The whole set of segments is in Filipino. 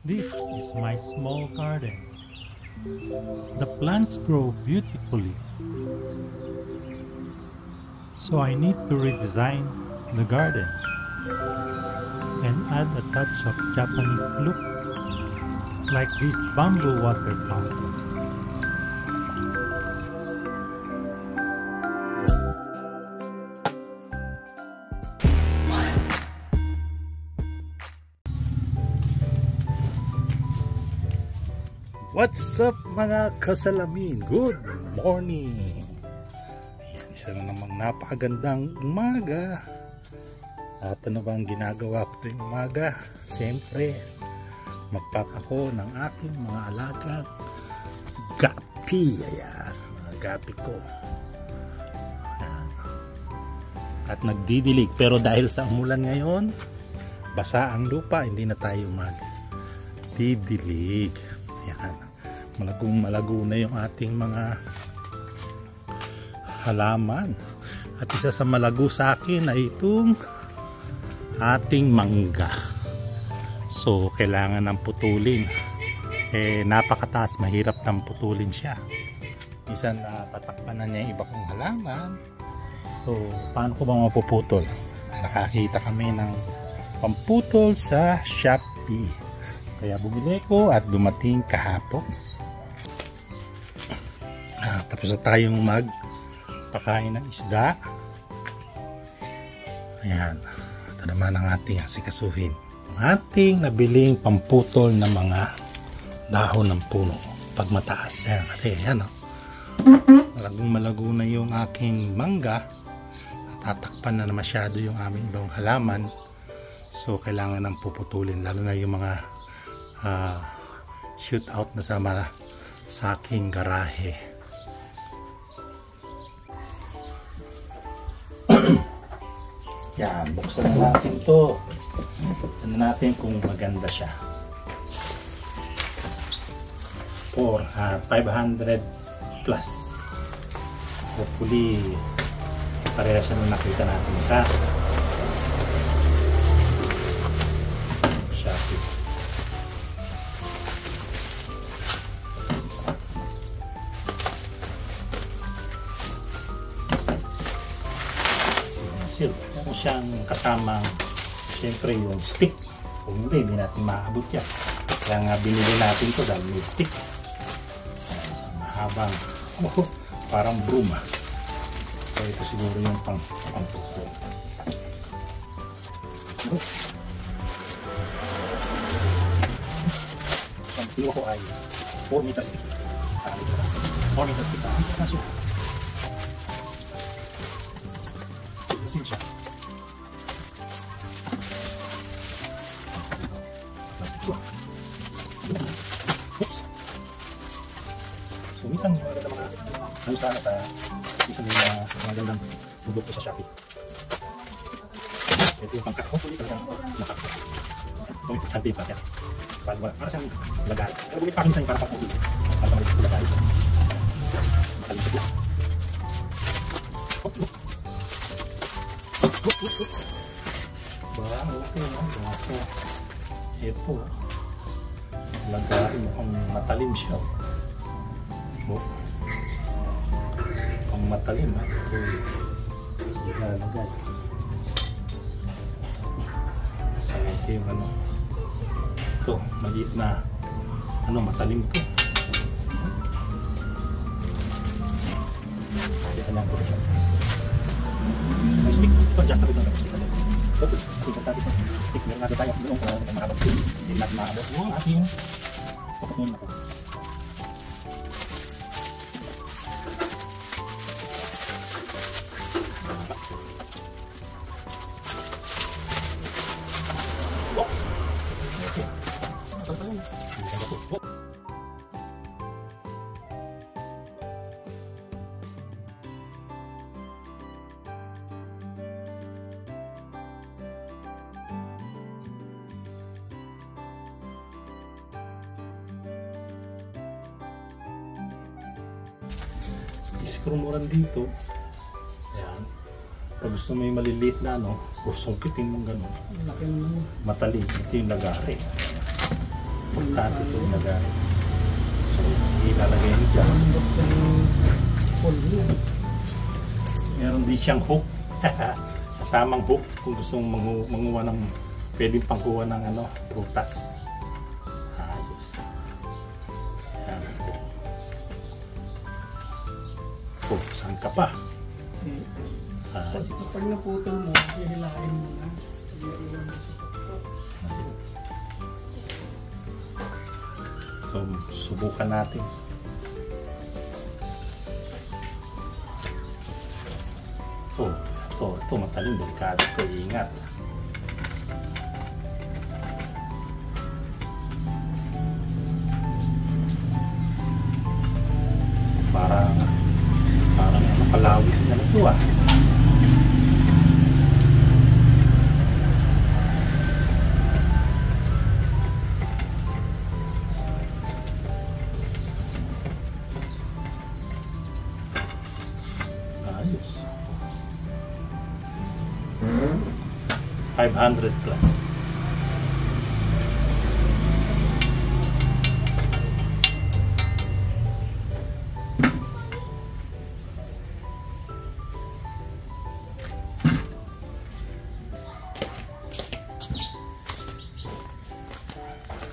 This is my small garden. The plants grow beautifully. So I need to redesign the garden and add a touch of Japanese look, like this bamboo water fountain. What's up mga kasalamin? Good morning! Ayan, isa na namang napakagandang umaga. At ano ba ang ginagawa ko tuwing umaga? Siyempre, magpack ako ng aking mga alagang gapi. Ayan, mga gapi ko. Ayan. At nagdidilig. Pero dahil sa umulan ngayon, basa ang lupa, hindi na tayo magdidilig. Ayan. Malagong-malago na yung ating mga halaman. At isa sa malago sa akin ay itong ating mangga. So, kailangan ng putulin. Napakataas, mahirap nang putulin siya. Minsan tatakpan na niya yung iba kong halaman. So, paano ko ba mapuputol? Nakakita kami ng pamputol sa Shopee. Kaya bumili ko at dumating kahapon. Tapos na tayong magpakain ng isda. Ayan. Ito naman ang ating asikasuhin. Ang ating nabiling pamputol ng mga dahon ng puno. Pag mataas. Ayan. Malagong-malago na yung aking mangga. Tatakpan na masyado yung aming ibang halaman. So, kailangan ng puputulin. Lalo na yung mga shoot out na sa aking garahe. Yan, buksan na natin to. Tignan natin kung maganda siya. For 500 plus. Hopefully pareha siya nung nakita natin sa Shopee. Meron siyang kasamang syempre yung stick. Kung hindi natin maaabot yan. Kaya nga binili natin to dahil may stick. Isang mahabang parang broom. So ito siguro yung pangpukpuk. Ang pilo ko ay 4 meter stick. 4 meter stick. Kaso sin siya. Plastic ko. Oops. So, minsan yung maganda mga ano sana sa minsan yung mga magandang produkto sa Shopee. Ito yung pangkat. Hopefully talagang nakakita. Ito yung hanti pa. Para siyang lagal. Pero bumit pa minsan yung para pang-ulit. Para pang-ulit lagal. Makalimsip lang. Ba, okay na. Baka. Ito. Lagarin mukhang matalim siya. Mukhang matalim. Ito. Ilalagay. So, ito yung ano. Ito. Maliit na matalim to. Kita lang po siya. May stick. Ito, just na rin ang stick natin. Ito, importante ito. Stick. Meron natin tayo doon kung makakapag-stick. Hindi natin makakabot yung ating papatungan natin. Iskrumoran dito. Ayan. Pag gusto mo yung maliliit na o sungkitin mong gano'n. Matalim. Ito yung lagari. Importante ito na dahil. So, ilalagay mo dyan. Meron din siyang hook. Kasamang hook kung gusto mong manguha ng, pwedeng pangkuha ng ano, prutas. Ayos. Yan. Oh, saan ka pa? Ayos. Pag naputol mo, hihilain mo na. Iiwan mo sa tuktok. So, subukan natin. Oh, ito matalim, delikado ito, ingat. Parang nakalawit na ito ah. Ayos. 500 plus.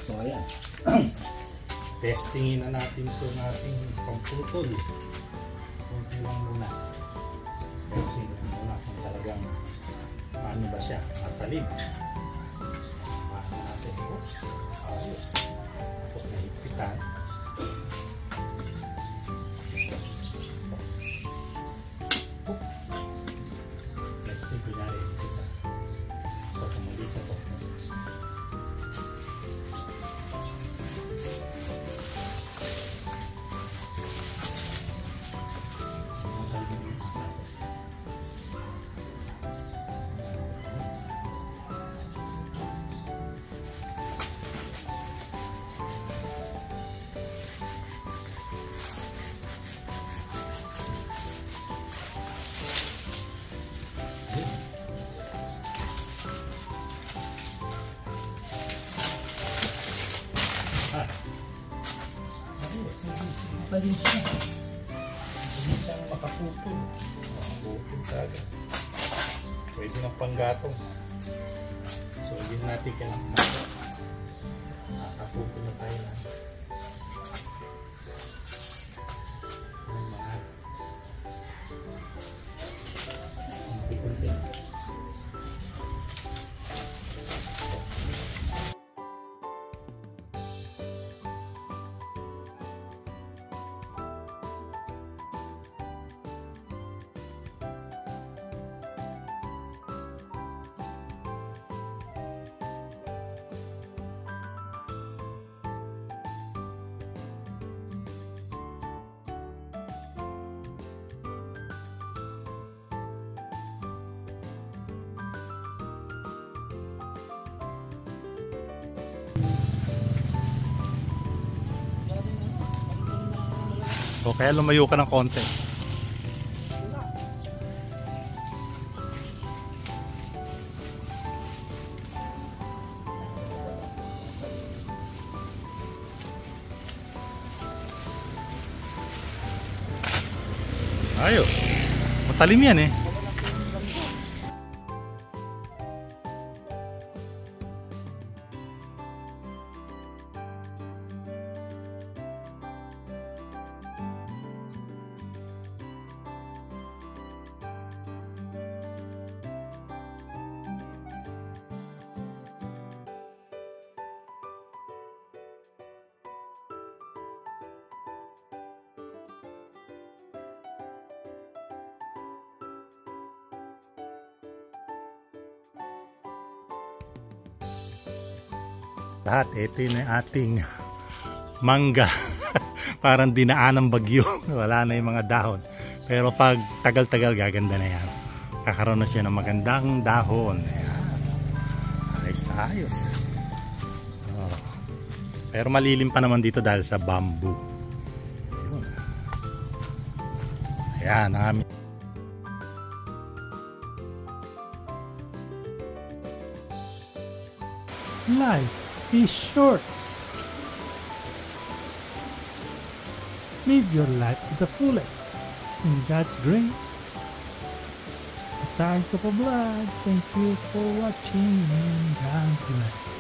So ayan. Testingin na natin itong ating pamputol. Kunti lang muna. Testing muna kung talagang ano ba siya, matalim. Paano natin? Oops. Ayos. Tapos nahigpitan. Testing ko na rin ito sa pagkamali ko po. Matalim siya. Hindi siyang makaputol. Makaputol kagad. Pwede ng panggatong. So, hindi natin kailangan natin. Nakaputol na tayo na. Kunti-kunti. O kaya lumayo ka ng konti. Ayos. Matalim yan eh. Lahat, ito yung ating mangga. Parang dinaan ng bagyo. Wala na yung mga dahon. Pero pag tagal-tagal gaganda na yan. Kakaroon na siya ng magandang dahon. Ayan. Ayos na ayos. Oh. Pero malilim pa naman dito dahil sa bamboo. Ayun. Ayan, namin. Life is short. Live your life to the fullest. In God's grace. Tayo ka pa vlog. Thank you for watching. God bless.